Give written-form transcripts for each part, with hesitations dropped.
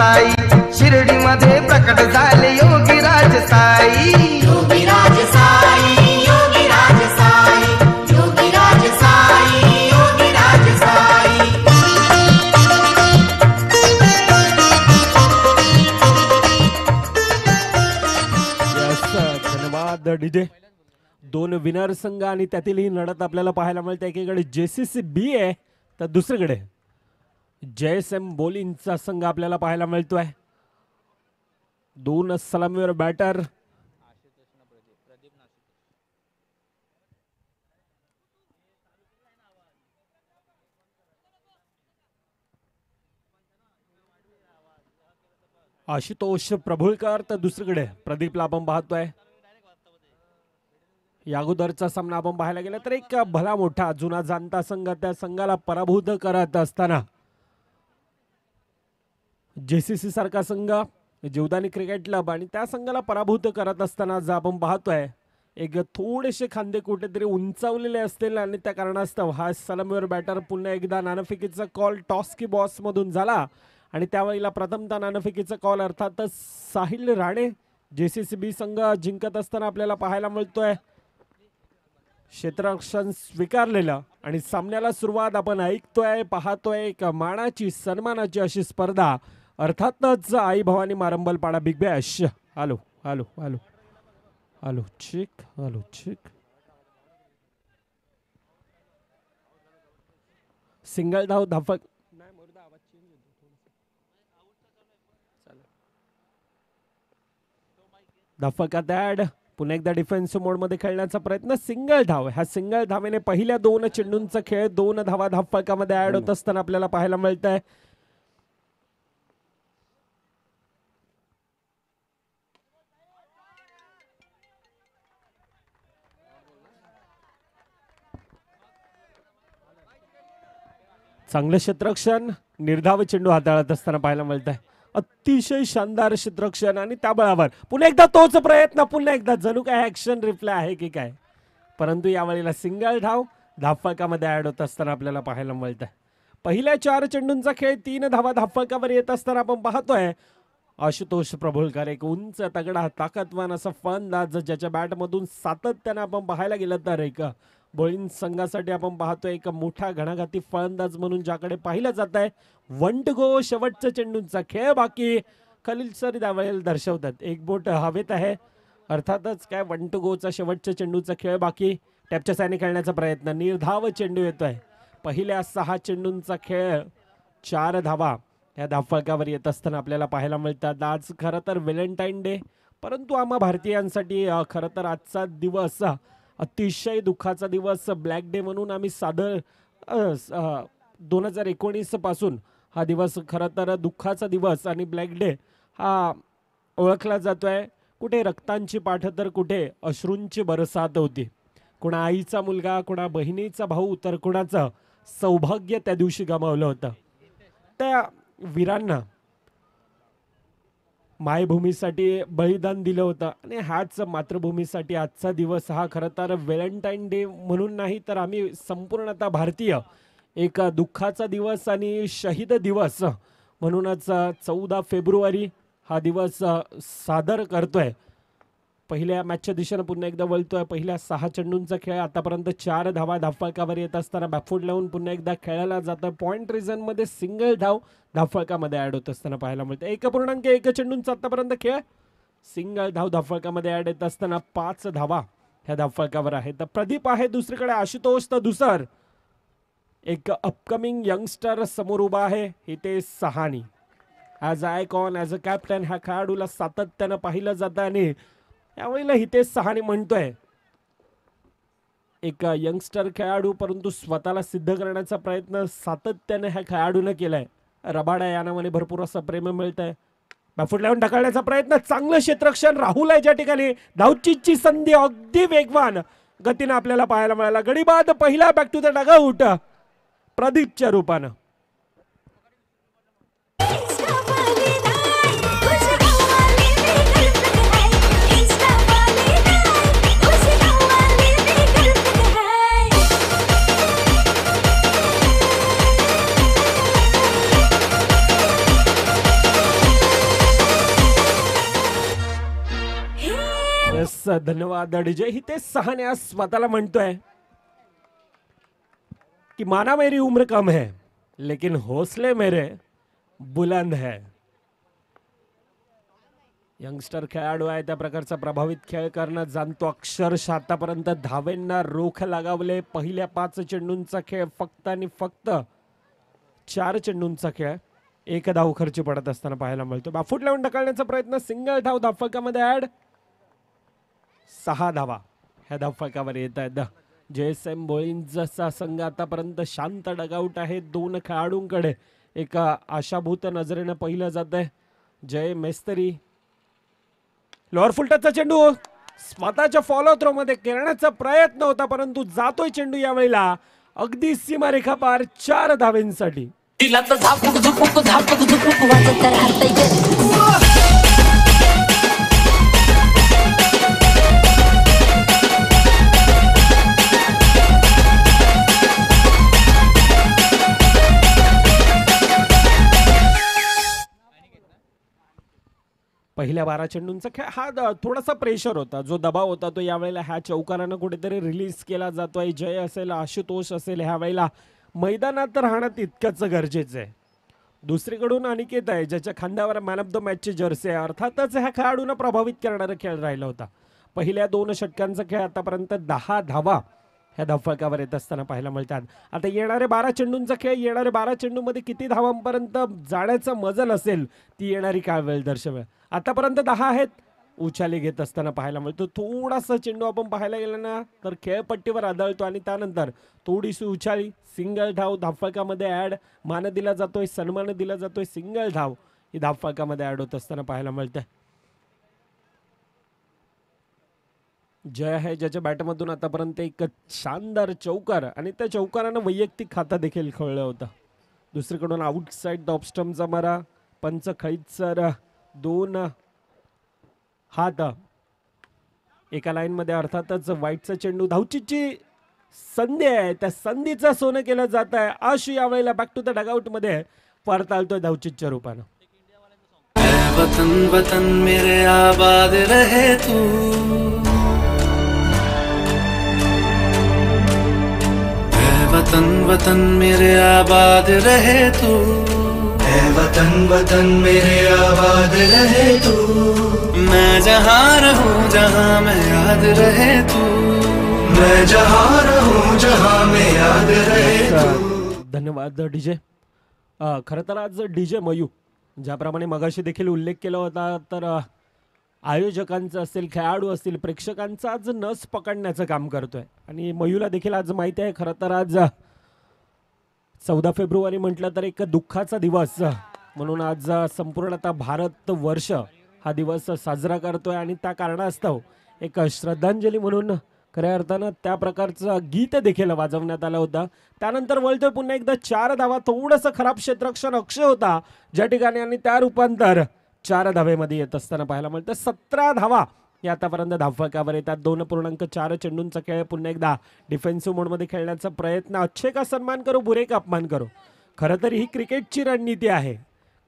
साई, शिर्डीमध्ये प्रकट झाले योगीराज साई, योगीराज साई, योगीराज साई, योगीराज साई, योगीराज साई। धन्यवाद डीजे। दोन विनर संघ आणि त्यातील ही लढत आपल्याला पाहायला मिळते। एकीकडे JCC B आहे तर दुसरीकडे JSM बोलिंगचा संघ आपल्याला पाहायला मिळतोय। दोन सलामीवर बॅटर आशुतोष प्रभुळकर तर दुसरीकडे प्रदीपला आपण पाहतोय। या अगोदरचा सामना आपण पाहायला गेला तर एक भला मोठा जुना जाणता संघ त्या संघाला पराभूत करत असताना JCC सारखा संघ जीवदानी क्रिकेट क्लब आणि त्या संघाला पराभूत करत असताना जे आपण पाहतोय एक थोडेसे खांदे कुठेतरी उंचावलेले असतील आणि त्या कारणास्तव हा सलामीवर बॅटर पुन्हा एकदा नाणेफेकीचा कॉल टॉस की बॉस मधून झाला आणि त्यावेळेला प्रथमतः नाणेफेकीचा कॉल अर्थातच साहिल राणे JCC B संघ जिंकत असताना आपल्याला पाहायला मिळतोय। क्षेत्ररक्षण स्वीकारलेलं आणि सामन्याला सुरुवात आपण ऐकतोय पाहतोय एक मानाची सन्मानाची अशी स्पर्धा अर्थातच Aai Bhavani Marambalpada big bash. Hello hello hello hello चिक हॅलो चिक सिंगल धाव धाफक धाफकात ऍड पुन्हा एकदा डिफेन्सिव्ह मोड मध्ये खेळण्याचा प्रयत्न सिंगल धाव। ह्या सिंगल धावेने पहिल्या दोन चेंडूंचा खेळ दोन धावा धाफकामध्ये ऍड होत असताना आपल्याला पाहायला मिळत आहे। चांगलं क्षेत्ररक्षण निर्धाव चेंडू हाताळत असताना पाहायला मिळत आहे। अतिशय शानदार क्षेत्ररक्षण आणि त्या बळावर पुन्हा एकदा तोच प्रयत्न पुन्हा एकदा जणू काय ऍक्शन रिप्ले आहे की काय परंतु यावेळेला सिंगल धाव धाफकामध्ये ऍड होत असताना आपल्याला पाहायला मिळत आहे। पहिल्या 4 चेंडूंचा खेळ 3 धावा धाफकावर येत असताना आपण पाहतोय आशुतोष प्रभुळकर एक उंच तगडा ताकदवान असा फलंदाज ज्याच्या बॅटमधून सातत्याने आपण पाहायला गेलं तर एक बोलिंग संघासाठी आपण पाहतोय एक मोठा घणाघाती फलंदाज म्हणून ज्याकडे पाहिलं जात आहे। 1 to go शेवटच्या चेंडूंचा खेळ बाकी खलील सर त्यावेळेला दर्शवतात एक बोट हवेत आहे अर्थातच काय 1 to go चा शेवटच्या चेंडूचा खेळ बाकी टॅपच्या सायने खेळण्याचा प्रयत्न निर्धाव चेंडू येतोय। पहिल्या 6 चेंडूंचा खेळ 4 धावा या धाफकावर येत असताना आपल्याला पाहायला मिळतात। आज खरं तर व्हॅलेंटाईन डे परंतु आम्हा भारतीयांसाठी खरं तर आजचा दिवस अतिशय दुःखाचा दिवस ब्लॅक डे म्हणून आम्ही सादर 2019 पासून हा दिवस खरं तर दुःखाचा दिवस आणि ब्लॅक डे हा ओळखला जातोय। कुठे रक्तांची पाठ तर कुठे अश्रूंची बरसात होती। कुणा आईचा मुलगा कुणा बहिणीचा भाऊ तर कुणाचं सौभाग्य त्या दिवशी गमावलं होतं। त्या वीरांना मायभूमीसाठी बलिदान दिलं होतं आणि हाच मातृभूमीसाठी आजचा दिवस हा खरं तर व्हॅलेंटाईन डे म्हणून नाही तर आम्ही संपूर्णतः भारतीय एक दुःखाचा दिवस आणि शहीद दिवस म्हणूनच 14 फेब्रुवारी हा दिवस सादर करतोय। पहिल्या मॅचच्या दिशेने पुन्हा एकदा वळतोय। पहिल्या 6 चेंडूंचा खेळ आतापर्यंत 4 धावा धाफकावर येत असताना बॅकफूट लावून पुन्हा एकदा खेळायला जातं। पॉइंट रिझन मध्ये सिंगल धाव धाफकामध्ये ऍड होत असताना पाहायला मिळते। 1.1 चेंडूंचा आतापर्यंत खेळ सिंगल धाव धाफकामध्ये ऍड येत असताना 5 धावा ह्या धाफकावर आहे। तर प्रदीप आहे दुसरीकडे आशुतोष तर दुसर एक अपकमिंग यंगस्टर समोर उभा आहे Hitesh Sahani. As icon as a captain ह्या खेळाडूला सातत्यानं पाहिलं जातं आणि यावेळेला हितेश सहानी म्हणतोय एक यंगस्टर खेळाडू परंतु स्वतःला सिद्ध करण्याचा प्रयत्न सातत्याने ह्या खेळाडूने केलाय। रबाडा या नावाने भरपूर असं प्रेम मिळतंय। बॅफूट लावून ढकलण्याचा प्रयत्न चांगलं क्षेत्ररक्षण राहुल आहे ज्या ठिकाणी धावचीची संधी अगदी वेगवान गतीने आपल्याला पाहायला मिळाला। गडीबाद पहिला बॅक टू द डगआउट प्रदीपच्या रूपानं। धन्यवाद डीजे. हिते सहान्या स्वतःला म्हणतोय की माना मेरी उम्र कम है लेकिन हौसले मेरे बुलंद है. यंगस्टर खेळाडू आहे, त्या प्रकारचा प्रभावित खेळ करणं जाणतो. अक्षरशः आतापर्यंत धावेंना रोख लगावले. पहिल्या 5 चेंडूंचा खेळ फक्त आणि फक्त 4 चेंडूंचा खेळ. 1 धाव खर्ची पडत असताना पाहायला मिळतो. बाफूट लावून ढकलण्याचा प्रयत्न, सिंगल धाव धावफलकामध्ये ऍड. 6 धावा ह्या धावफलकावर येत आहेत. JSM बोळींचा संघ आतापर्यंत शांत डगआउट आहे. 2 खेळाडूंकडे एक आशाभूत नजरेनं पाहिलं जात आहे. जय मेस्तरी लोअर फुलटचा चेंडू स्वतःच्या फॉलो थ्रो मध्ये करण्याचा प्रयत्न होता, परंतु जातोय चेंडू यावेळेला अगदी सीमारेखा पार 4 धावेंसाठी. पहिल्या 12 चेंडूंचा खेळ हा थोडासा प्रेशर होता, जो दबाव होता तो यावेळेला ह्या चौकारानं कुठेतरी रिलीज केला जातोय. जय असेल, आशुतोष असेल, ह्या वेळेला मैदानात राहणं तितकंच गरजेचं आहे. दुसरीकडून अनिकेत आहे, ज्याच्या खांद्यावर मॅन ऑफ द मॅचची जर्सी आहे. अर्थातच ह्या खेळाडूंना प्रभावित करणारा खेळ राहिला होता. पहिल्या 2 षटकांचा खेळ आतापर्यंत 10 धावा ह्या धावफलकावर येत असताना पाहायला मिळतात. आता येणारे 12 चेंडूंचा खेळ, येणारे 12 चेंडूमध्ये किती धावांपर्यंत जाण्याचा मजल असेल ती येणारी काळ वेळ दर्शवेल. आतापर्यंत 10 आहेत, उछाली घेत असताना पाहायला मिळतो. थोडासा चेंडू आपण पाहायला गेला ना तर खेळपट्टीवर आदळतो आणि त्यानंतर थोडीशी उछाली, सिंगल धाव धावफलकामध्ये ऍड. मान दिला जातोय, सन्मान दिला जातोय, सिंगल धाव ही धावफलकामध्ये ऍड होत असताना पाहायला मिळतंय. जय आहे, ज्याच्या बॅटमधून आतापर्यंत एक शानदार चौकार आणि त्या चौकारानं वैयक्तिक खाता देखील खेळलं होतं. दुसरीकडून आउटसाइड द ऑफस्टम्पचा मारा, पंच खैतसर 2 हात एका लाईन मध्ये. अर्थातच वाईटचा चेंडू, धावचीची संधी आहे, त्या संधीचं सोनं केलं जात आहे. आशु यावेळेला बॅक टू द डगआउट मध्ये परताळतोय धावचीच्या रूपानं. वतन वतन मेरे आबाद रहे तू, वतन वतन मेरे आबाद रहे तू, वतन वतन मेरे आबाद रहे तू. मैं जहाँ रहूं जहाँ मैं याद रहे तू, मैं जहाँ रहूं जहाँ मैं याद रहे तू. धन्यवाद डीजे. खरं तर आज डीजे मयू, ज्याप्रमाणे मगाशी देखील उल्लेख केला होता, तर आयोजकांचं असेल, खेळाडू असतील, प्रेक्षकांचं आज नस पकडण्याचं काम करतोय. आणि मयूला देखील आज माहिती आहे, खरं तर आज 14 फेब्रुवारी म्हटलं तर एक दुःखाचा दिवस म्हणून आज संपूर्ण आता भारत वर्ष हा दिवस साजरा करतोय. आणि त्या कारणास्तव एक श्रद्धांजली म्हणून खऱ्या अर्थानं त्या प्रकारचं गीत देखील वाजवण्यात आलं होतं. त्यानंतर वळतोय पुन्हा एकदा 4 धावा. थोडंसं खराब क्षेत्ररक्षण अक्षय होता ज्या ठिकाणी, आणि त्या रूपांतर 4 धावेमध्ये येत असताना पाहायला मिळतं. 17 धावा या आतापर्यंत धावफलकावर येतात. 2.4 चेंडूंचा खेळ. पुन्हा एकदा डिफेन्सिव्ह मोडमध्ये खेळण्याचा प्रयत्न. अच्छे का सन्मान करो, बुरे का अपमान करो. खरं तर ही क्रिकेटची रणनीती आहे.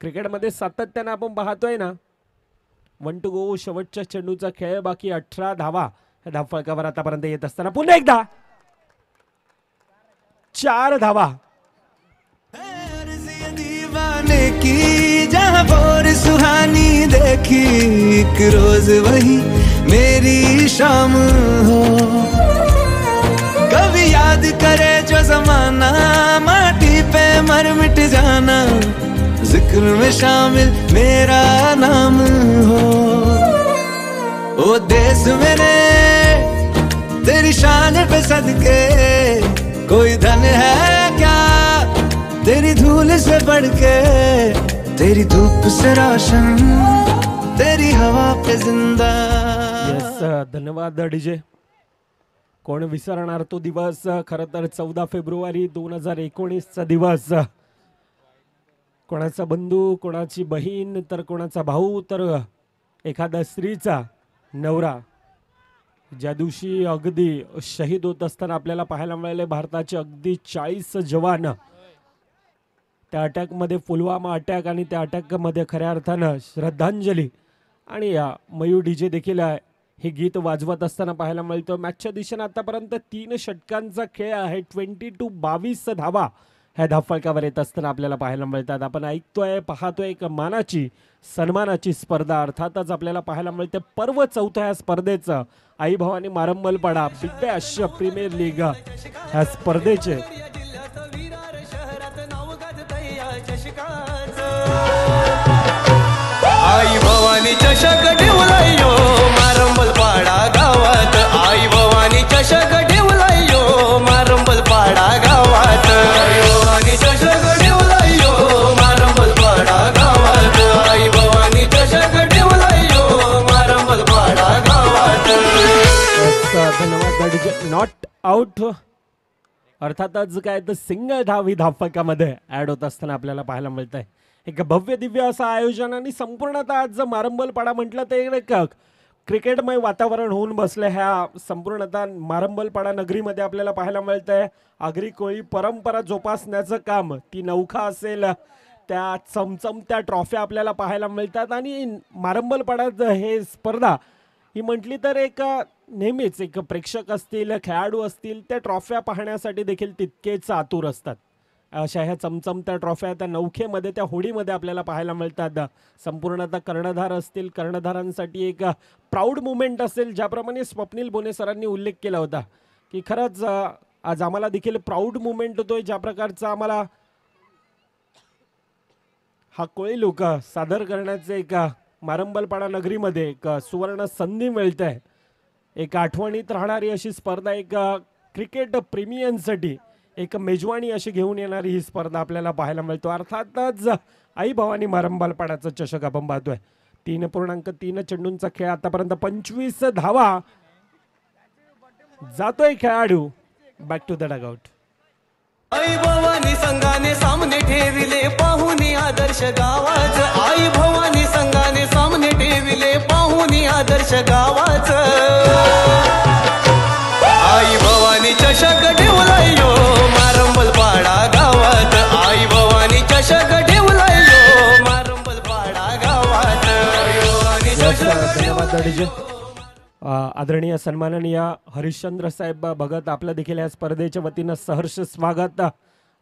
क्रिकेटमध्ये सातत्यानं आपण पाहतोय ना, 1 टू गो, शेवटच्या चेंडूचा खेळ. बाकी 18 धावा या धावफलकावर आतापर्यंत येत असताना पुन्हा एकदा 4 धावा. दीवाने की जहाँ और सुहानी देखी, एक रोज वही मेरी शाम हो. कभी याद करे जो जमाना, माटी पे मर मिट जाना, जिक्र में शामिल मेरा नाम हो. ओ देश मेरे तेरी शान पे सदके, कोई धन है क्या तेरी धूल से बढ़ के, तेरी धूप से रोशन, तेरी हवा पे जिंदा. यस, धन्यवाद डीजे. कोण विसरणार तो दिवस. खरं तर 14 फेब्रुवारी 2019चा दिवस. कोणाचा बंधू, कोणाची बहीण, तर कोणाचा भाऊ, तर एखाद्या स्त्रीचा नवरा ज्या दिवशी अगदी शहीद होत असताना आपल्याला पाहायला मिळाले. भारताचे अगदी 40 जवान त्या अटॅकमध्ये, पुलवामा अटॅक, आणि त्या अटॅकमध्ये खऱ्या अर्थानं श्रद्धांजली. आणि मयू डीजे देखील हे गीत वाजवत असताना पाहायला मिळतं. मॅचच्या दिशेने आतापर्यंत 3 षटकांचा खेळ आहे. 22 धावा ह्या धावफलकावर येत असताना आपल्याला पाहायला मिळतात. आपण ऐकतोय पाहतोय एक मानाची सन्मानाची स्पर्धा. अर्थातच आपल्याला पाहायला मिळते पर्व 4थ्या ह्या स्पर्धेचं Aai Bhavani Marambalpada big bash premier league ह्या स्पर्धेचे आई भवानी चषक ठेवलाय यो मारंबलपाडा गावात. आई भवानी चषक ठेवलाय यो मारंबलपाडा गावात. आई भवानी चषक ठेवलाय यो मारंबलपाडा गावात. आई भवानी चषक ठेवलाय यो मारंबलपाडा गावात. धन्यवाद. नॉट आउट अर्थातच काय तर सिंगल धाव ही धावफलकामध्ये ऍड होत असताना आपल्याला पाहायला मिळत आहे. एक भव्य दिव्य असं आयोजन आणि संपूर्णतः आज जर मारंबलपाडा म्हटलं तर एक क्रिकेटमय वातावरण होऊन बसलं ह्या संपूर्णतः मारंबलपाडा नगरीमध्ये आपल्याला पाहायला मिळत आहे. आगरी कोळी परंपरा जोपासण्याचं काम ती नौखा असेल त्या चमचमत्या ट्रॉफ्या आपल्याला पाहायला मिळतात. आणि मारंबलपाडा हे स्पर्धा ही म्हटली तर एक नेहमीच एक प्रेक्षक असतील खेळाडू असतील त्या ट्रॉफ्या पाहण्यासाठी देखील तितकेच आतुर असतात. अशा ह्या चमचमत्या ट्रॉफ्या त्या नौखेमध्ये त्या होडीमध्ये आपल्याला पाहायला मिळतात. संपूर्णतः कर्णधार असतील कर्णधारांसाठी एक प्राऊड मुमेंट असेल. ज्याप्रमाणे स्वप्नील बोने सरांनी उल्लेख केला होता की खरंच आज आम्हाला देखील प्राऊड मुमेंट होतोय. ज्या प्रकारचा आम्हाला हा कोळी लोक सादर करण्याचे एक मारंबलपाडा नगरीमध्ये एक सुवर्ण संधी मिळते आहे. एक आठवणीत राहणारी अशी स्पर्धा एक क्रिकेट प्रेमियांसाठी एक मेजवानी अशी घेऊन येणारी ही स्पर्धा आपल्याला पाहायला मिळतो. अर्थातच आई भवानी मारंबलपाडाचा चषक आपण पाहतोय. 3.3 चेंडूंचा खेळ आतापर्यंत 25 धावा जातोय खेळाडू बॅक टू द डगआउट. आई भवानी संघाने सामने ठेविले पाहुनी आदर्श गावाच. आई भवानी संघाने सामने ठेविले पाहुनी आदर्श गावाच. आई भवानी चषक ठेवलाय यो मारंबलपाडा गावात. आई भवानी चषक ठेवलाय यो मारंबलपाडा गावात. धन्यवाद. आदरणीय सन्माननीय हरिश्चंद्र साहेब भगत आपलं देखील या स्पर्धेच्या वतीनं सहर्ष स्वागत.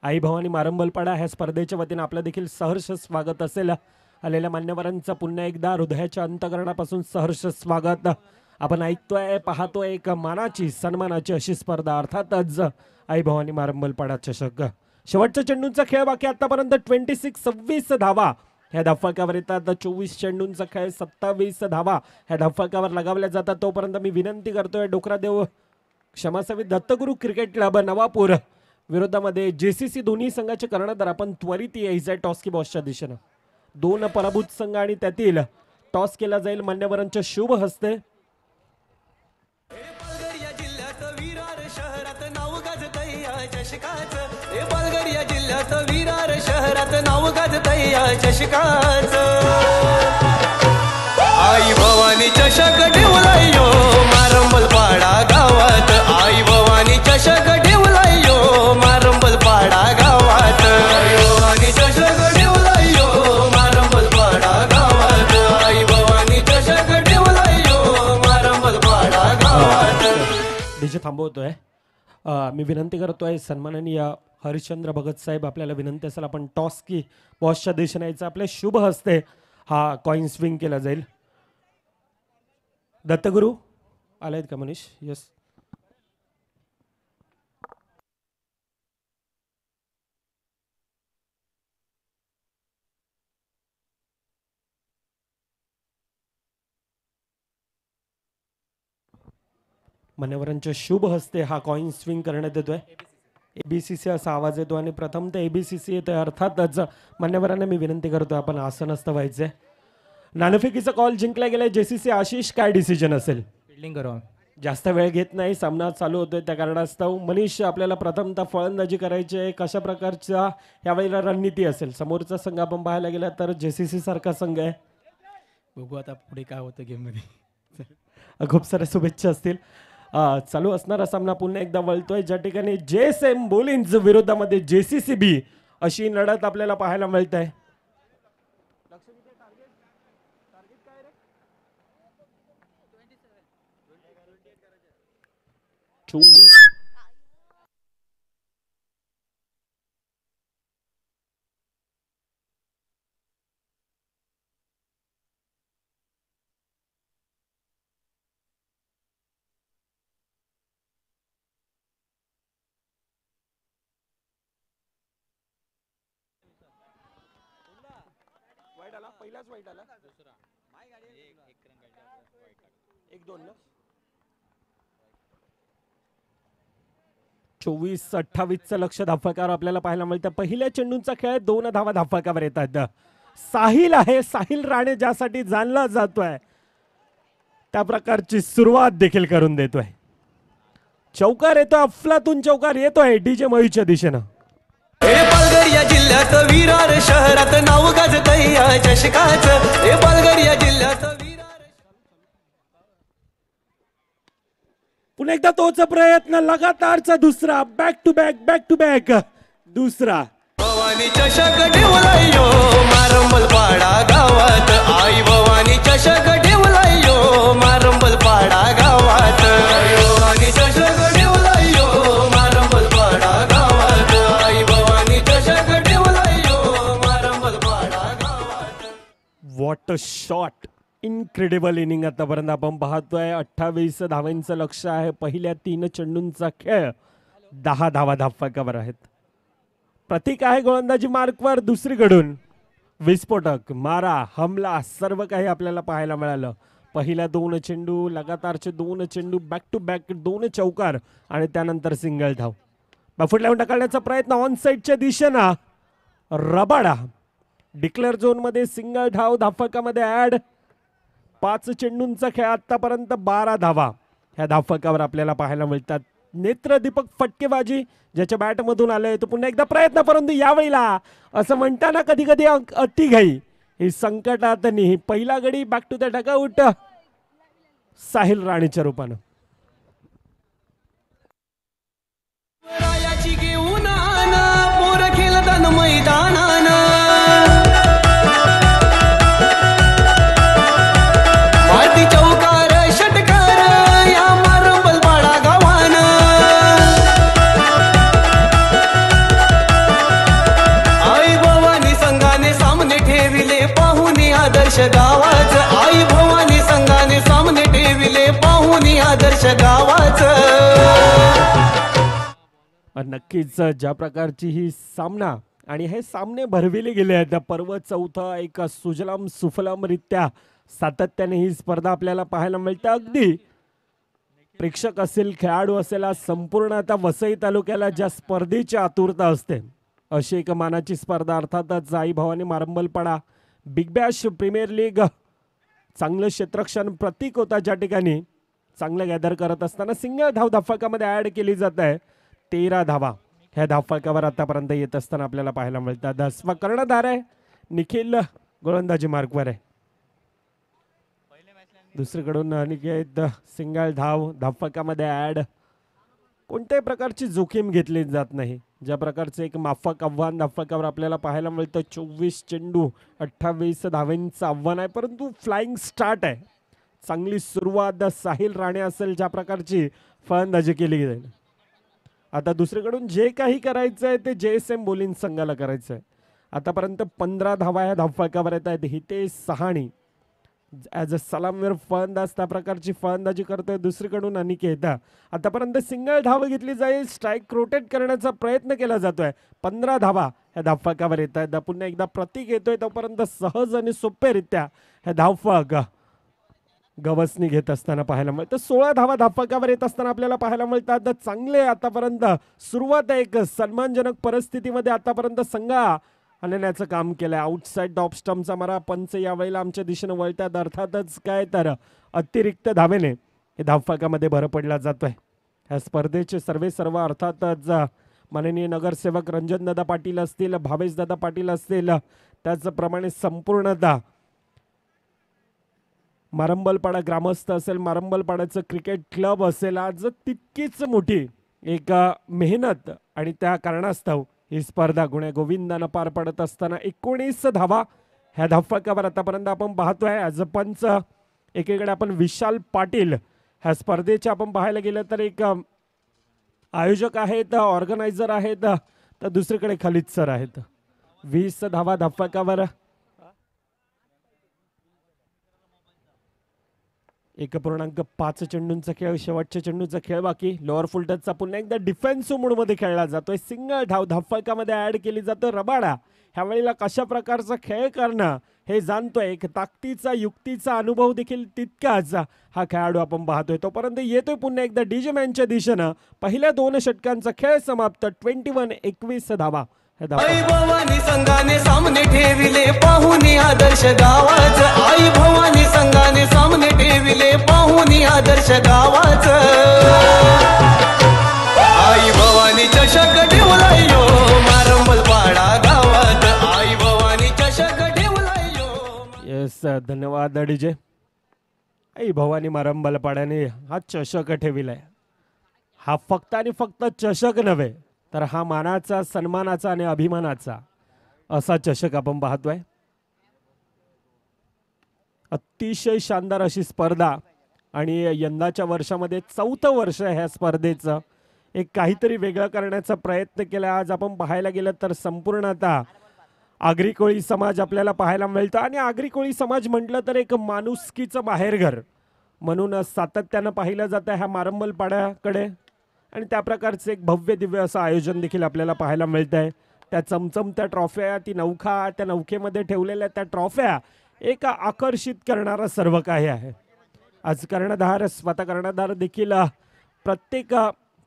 आई भवानी मारंबलपाडा ह्या स्पर्धेच्या वतीनं आपलं देखील सहर्ष स्वागत असेल. आलेल्या मान्यवरांचं पुन्हा एकदा हृदयाच्या अंतकरणापासून सहर्ष स्वागत. आपण ऐकतोय पाहतोय एक मानाची सन्मानाची अशी स्पर्धा अर्थातच आई भवानी मारंबलपाडा चषक. शेवटच्या चेंडूंचा खेळ बाकी आतापर्यंत 26 धावा ह्या धावफलकावर येतात. 24 चेंडूंचा खेळ 27 धावा ह्या धावफलकावर लगावल्या जातात. तोपर्यंत मी विनंती करतोय डोकरादेव क्षमासेवी दत्तगुरु क्रिकेट क्लब नवापूर विरोधामध्ये JCC दोन्ही संघाचे कर्णधार आपण त्वरित यायचं टॉस की बॉसच्या दिशेनं. 2 पराभूत संघ आणि त्यातील टॉस केला जाईल मान्यवरांच्या शुभ हस्ते. पालघर या जिल्ह्यात विरार शहरात नाव गाजतय या चषकाच. आई भवानी चषक ठेवलाय यो मारंबलपाडा गावात. आई भवानी चषक ठेवलाय यो मारंबलपाडा गावात. आई भवानी चषक ठेवलाय यो मारंबलपाडा गावात. आई भवानी चषक ठेवलाय यो मारंबलपाडा गावात. डीजे थांबवतोय. मी विनंती करतोय सन्माननीय हरिश्चंद्र भगत साहेब आपल्याला विनंती असेल आपण टॉस की बॉसच्या दिशेने यायचं. आपल्या शुभ हस्ते हा कॉइन स्विंग केला जाईल. दत्तगुरु आलेत का मनीष? यस. मान्यवरांच्या शुभ हस्ते हा कॉइन स्विंग करण्यात येतोय. ABCC असा आवाज येतो आणि प्रथम ते ABCC येतोय. अर्थातच मान्यवरांना मी विनंती करतोय आपण आसनस्थ व्हायचंय. नाणेफेकीचा कॉल जिंकला गेलाय JCC. आशिष काय डिसिजन असेल? फिल्डिंग करा. जास्त वेळ घेत नाही सामना चालू होतोय त्या कारणास्तव. मनीष आपल्याला प्रथमतः फलंदाजी करायची आहे. कशा प्रकारच्या यावेळेला रणनीती असेल? समोरचा संघ आपण पाहायला गेला तर JCC सारखा संघ आहे. बघू आता पुढे काय होतं गेम मध्ये. खूप साऱ्या शुभेच्छा असतील. चालू असणारा सामना पुन्हा एकदा वळतोय ज्या ठिकाणी JSM बोलिंज विरोधामध्ये JCCB अशी लढत आपल्याला पाहायला मिळत आहे. 24 24-28 लक्ष धाफकावर आपल्याला पाहायला मिळतं. पहिल्या चेंडूंचा खेळ 2 धावा धाफकावर येतात. साहिल आहे, साहिल राणे ज्यासाठी जाणला जातोय त्या प्रकारची सुरुवात देखील करून देतोय. चौकार येतोय, अफलातून चौकार येतोय डीजे मयूच्या दिशेनं. हे पालघर या जिल्ह्यात विरार शहरात नाव गाजतंय या चषकाचं. हे पालघर या जिल्ह्यात पुन्हा एकदा तोच प्रयत्न, लगातारचा दुसरा, बॅक टू बॅक दुसरा. भवानी चषक ठेवलाय यो मारंबल पाडा गावात. आई भवानी चषक ठेवलाय यो मारंबल पाडा गावात. भवानी चषक ठेवलाय यो मारंबल पाडा गावात. आई भवानी चषक ठेवलाय यो मारंबल पाडा गावात. What a shot, incredible inning आतापर्यंत आपण पाहतोय. 28 धावांचं लक्ष आहे. पहिल्या 3 चेंडूंचा खेळ 10 धावा धाफकावर आहेत. प्रतीक आहे गोलंदाजी मार्कवर. दुसरीकडून विस्फोटक, मारा, हमला सर्व काही आपल्याला पाहायला मिळालं. पहिल्या 2 चेंडू, लगातारचे 2 चेंडू, बॅक टू बॅक 2 चौकार आणि त्यानंतर सिंगल धाव. बफूट लावून टाकण्याचा प्रयत्न ऑन साईडच्या दिशेनं. रबाडा डिक्लेअर झोन मध्ये सिंगल धाव धाफकामध्ये ऍड. 5 चेंडूंचा खेळ आतापर्यंत 12 धावा ह्या धाफकावर आपल्याला पाहायला मिळतात. नेत्रदीपक फटकेबाजी ज्याच्या बॅटमधून आलंय तो पुन्हा एकदा प्रयत्न, परंतु यावेळेला असं म्हणताना कधी कधी अति घाई ही संकटात नाही. पहिला गडी back to the dugout Sahil राणेच्या रूपानं. रायाची घेऊन आना पोर खेळताना मैदानाना. माती चौकार षटकार या मारंबल पाडा गावानं. आई भवानी संघाने सामने ठेविले पाहुणे आदर्श गावाच. आई भवानी संघाने सामने ठेविले पाहुणे आदर्श गावाच. नक्कीच ज्या प्रकारची ही सामना आणि हे सामने भरविले गेले आहेत, पर्व चौथा एक सुजलाम सुफलाम रित्या सातत्याने ही स्पर्धा आपल्याला पाहायला मिळते. अगदी प्रेक्षक असेल, खेळाडू असेल, संपूर्ण आता वसई तालुक्याला ज्या स्पर्धेची आतुरता असते अशी एक मानाची स्पर्धा. अर्थातच Aai Bhavani Marambalpada big bash premier league चांगलं क्षेत्ररक्षण प्रतीक होता, ज्या ठिकाणी चांगलं गॅदर करत असताना सिंगल धाव धाफकामध्ये ऍड केली जात आहे. 13 धावा ह्या धाफकावर आतापर्यंत येत असताना आपल्याला पाहायला मिळतात. 10वा कर्णधार आहे निखिल, गोलंदाजी मार्कवर आहे. दुसरीकडून अनिकेत सिंगल धाव धाफकामध्ये ऍड. कोणत्याही प्रकारची जोखीम घेतली जात नाही. ज्या प्रकारचे एक माफक आव्हान धाफकावर आपल्याला पाहायला मिळतं. 24 चेंडू 28 धावांचं आव्हान आहे, परंतु फ्लाइंग स्टार्ट आहे. चांगली सुरुवात साहिल राणे असेल ज्या प्रकारची फलंदाजी केली जाईल. आता दुसरीकडून जे काही करायचं आहे ते JSM बोलिंग संघाला करायचं आहे. आतापर्यंत 15 धावा ह्या धाफकावर येत आहेत. हितेश सहाणी ॲज अ सलामीवर फलंदाज त्या प्रकारची फलंदाजी करतोय. दुसरीकडून अनिकेत आतापर्यंत सिंगल धाव घेतली जाईल, स्ट्राईक रोटेट करण्याचा प्रयत्न केला जातोय. 15 धावा ह्या धाफकावर येत आहेत. पुन्हा एकदा प्रतीक येतोय तोपर्यंत सहज आणि सोपेरित्या ह्या धावफक गवसनी घेत असताना पाहायला मिळतं. 16 धावा धाफकावर येत असताना आपल्याला पाहायला मिळतात. चांगले आतापर्यंत सुरुवात एक सन्मानजनक परिस्थितीमध्ये आतापर्यंत संघ आणण्याचं काम केलंय. आउटसाइड टॉप स्टम्पचा मारा पंच यावेळेला आमच्या दिशेने वळतात. अर्थातच काय तर अतिरिक्त धावेने हे धावफकामध्ये भर पडला जातोय. ह्या स्पर्धेचे सर्व अर्थातच माननीय नगरसेवक रणजनदादा पाटील असतील, भावेशदादा पाटील असतील, त्याचप्रमाणे संपूर्णतः मारंबलपाडा ग्रामस्थ असेल, मारंबलपाड्याचं क्रिकेट क्लब असेल, आज तितकीच मोठी एक मेहनत आणि त्या कारणास्तव ही स्पर्धा गुण्या गोविंदानं पार पडत असताना 19 धावा ह्या धाफकावर आतापर्यंत आपण पाहतोय. आज पंच एकीकडे आपण विशाल पाटील ह्या स्पर्धेचे आपण पाहायला गेलं तर एक आयोजक आहेत, ऑर्गनायझर आहेत, तर दुसरीकडे खालिद सर आहेत. 20 धावा धावफलकावर. 1.5 चेंडूंचा खेळ, शेवटच्या चेंडूचा खेळ बाकी. लोअर फुल टचचा पुन्हा एकदा डिफेन्सिव्ह मोडमध्ये खेळला जातोय. सिंगल धाव धावफलकामध्ये ऍड केली जाते. रबाडा ह्या वेळेला कशा प्रकारचा खेळ करणं हे जाणतोय. एक ताकदीचा युक्तीचा अनुभव देखील तितकाच हा खेळाडू आपण पाहतोय. तोपर्यंत येतोय पुन्हा एकदा डीजे मॅनच्या दिशेनं. पहिल्या 2 षटकांचा खेळ समाप्त. 21-21 धावा. आई भवानी संघाने सामने ठेविले पाहुनी आदर्श गावाच. आई भवानी संघाने सामने ठेविले पाहुनी आदर्श गावाच. आई भवानी चषक ठेवलाय यो मारंबल पाडा गावात. आई भवानी चषक ठेवलाय यो. येस, धन्यवाद डीजे. आई भवानी मारंबल पाड्याने हा चषक ठेविलाय. हा फक्त आणि फक्त चषक नव्हे, तर हा मानाचा, सन्मानाचा आणि अभिमानाचा असा चषक आपण पाहतोय. अतिशय शानदार अशी स्पर्धा आणि यंदाच्या वर्षामध्ये 4थं वर्ष ह्या स्पर्धेचं. एक काहीतरी वेगळं करण्याचा प्रयत्न केला. आज आपण पाहायला गेलं तर संपूर्ण आता आगरी कोळी समाज आपल्याला पाहायला मिळतं. आणि आगरी कोळी समाज म्हटलं तर एक माणुसकीचं बाहेरघर म्हणून सातत्यानं पाहिलं जातं ह्या मारंबल पाड्याकडे. आणि त्या प्रकारचं एक भव्य दिव्य असं आयोजन देखील आपल्याला पाहायला मिळत आहे. त्या चमचमत्या ट्रॉफ्या, ती नौका, त्या नौकेमध्ये ठेवलेल्या त्या ट्रॉफ्या एक आकर्षित करणारं सर्व काही आहे. आज कर्णधार, स्वतः कर्णधार देखील प्रत्येक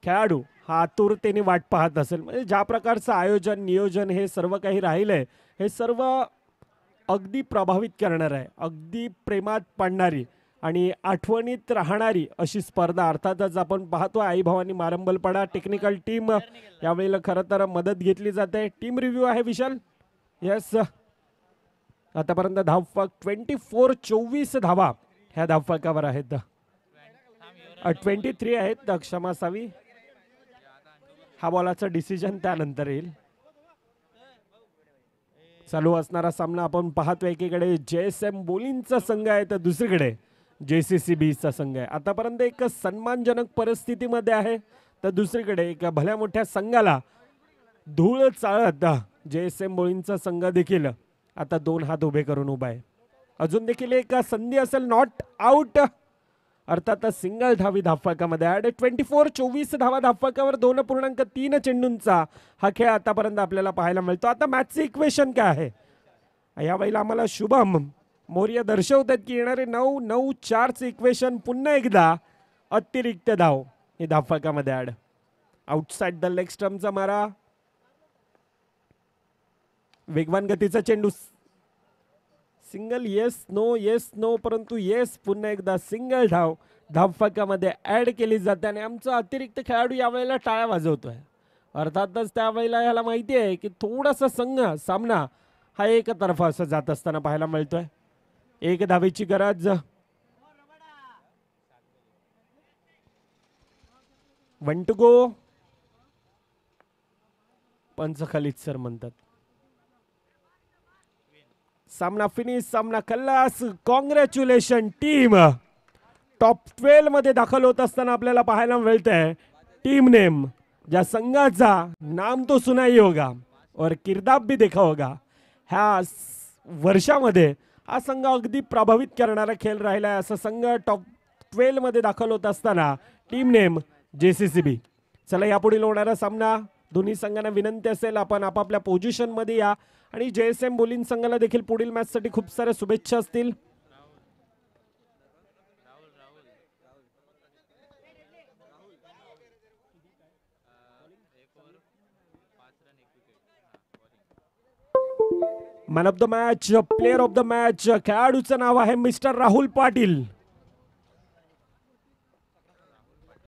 खेळाडू हा आतुरतेने वाट पाहत असेल. म्हणजे ज्या प्रकारचं आयोजन, नियोजन हे सर्व काही राहिलंय, हे सर्व अगदी प्रभावित करणार आहे. अगदी प्रेमात पडणारी आणि आठवणीत राहणारी अशी स्पर्धा. अर्थातच आपण पाहतो आई भवानी मारंबलपाडा टेक्निकल टीम यावेळेला खरं तर मदत घेतली जाते. टीम रिव्ह्यू आहे विशाल. येस, आतापर्यंत धावफलक 24 धावा ह्या धावफलकावर आहेत. 23 आहेत, क्षमा असावी. हा बॉलाचा डिसिजन त्यानंतर येईल. चालू असणारा सामना आपण पाहतो. एकीकडे JSM बोलिंगचा संघ आहे तर दुसरीकडे JCCBचा संघ आहे. आतापर्यंत एक सन्मानजनक परिस्थितीमध्ये आहे तर दुसरीकडे एक भल्या मोठ्या संघाला धूळ चाळत JSM बोलिंगचा संघ देखील आता 2 हात उभे करून उभा आहे. अजून देखील एक संधी असेल नॉट आउट, अर्थात सिंगल धावी धावफलकामध्ये ऍड. 24 धावा धावफलकावर 2.3 चेंडूंचा हा खेळ आतापर्यंत आपल्याला पाहायला मिळतो. आता मॅचचं इक्वेशन काय आहे यावेळेला आम्हाला शुभम मौर्य दर्शवतात की येणारे 9-9-4चे इक्वेशन पुन्हा एकदा अतिरिक्त धाव हे धावफलकामध्ये ऍड. आउटसाइड द लेग स्टंपचा मारा, वेगवान गतीचा चेंडू, सिंगल येस नो, परंतु येस पुन्हा एकदा सिंगल धाव धावफलकामध्ये ऍड केली जाते. आणि आमचा अतिरिक्त खेळाडू यावेळेला टाळ्या वाजवतोय. अर्थातच त्यावेळेला याला माहिती आहे की थोडासा सामना हा एकतर्फा असं जात असताना पाहायला मिळतोय. 1 धावेची गरज. 1 to go. पंच खालिद सर म्हणतात सामना फिनिश, सामना खल्लास. Congratulation team. टॉप 12 मध्ये दाखल होत असताना आपल्याला पाहायला मिळतंय टीम नेम, ज्या संघाचा नाम तो सुना ही होगा और किरदार भी देखा होगा. ह्या वर्षामध्ये हा संघ अगदी प्रभावित करणारा खेळ राहिला आहे. असा संघ टॉप 12 मध्ये दाखल होत असताना टीम नेम JCCB. चला यापुढील होणारा सामना दोन्ही संघांना विनंती असेल आपण आपापल्या पोझिशन मध्ये या. आणि JSM बोलिंग संघाला देखील पुढील मॅच साठी खूप साऱ्या शुभेच्छा असतील. Man of the match, player of the match खेळाडूचं नाव आहे मिस्टर राहुल पाटील.